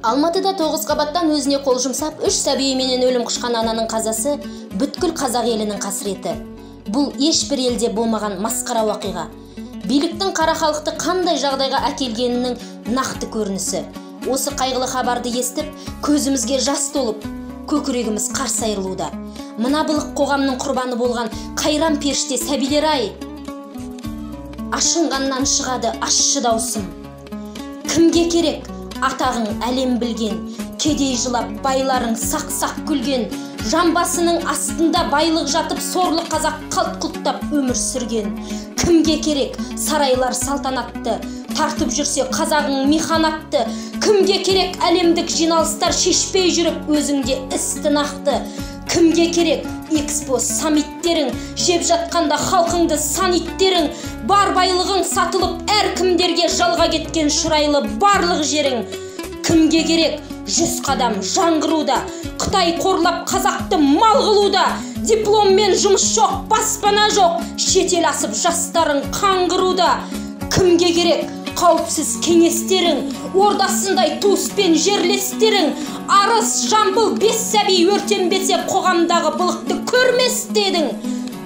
Алматыда 9 қабаттан өзіне қол жұмсап, 3 сәби менен өлім құшқан ананың қазасы бүткіл қазақ елінің қасіреті. Бұл ешбір елде болмаған масқара уақиға. Биліктің қара халықты қандай жағдайға әкелгенінің нақты көрінісі. Осы қайғылы хабарды естіп, көзімізге жас толып, көкірегіміз қарс айырылуда. Мына былық қоғамның құрбаны болған қайран періште сәбилер-ай. Ашынғаннан шығады ащы даусым. Кімге керек атағың әлем білген, кедей жылап байларың сақ-сақ күлген, жамбасының астында байлық жатып сорлы қазақ қалт-құлттап өмір сүрген. Кімге керек сарайлар салтанатты, тартып жүрсе қазағың миханатты. Кімге керек әлемдік жиналыстар шешпей жүріп өзіңде істі нақты. Кімге керек экспо саммиттерің, жеп жатқанда халқыңды саниттерің, бар байлығың сатылып әркімдерге жалға кеткен шырайлы барлық жерің. Кімге керек 100 қадам жаңғыруда, Қытай қорлап қазақты мал қылуда, дипломмен жұмыс жоқ, баспана жоқ, шетел асып жастарың қаңғыруда. Кімге керек қауіпсіз кеңестерің, ордасындай туыспен жерлестерің, арыс жамбыл 5 сәби өртенбесе қоғамдағы былықты көрмес дедің.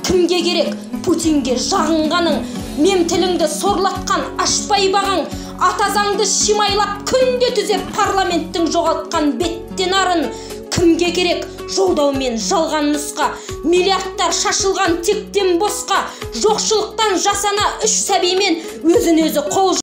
Кімге керек Путинге жағынғаның, мемтіліңді сорлатқан ашпай бағаң, атазаңды шимайлап күнде түзеп парламенттің жоғалтқан беттен арын. Кімге керек жолдаумен жалған нұсқа, миллиардтар шашылған тектен босқа, жоқшылықтан жасана 3 сәбимен өзін өзі қол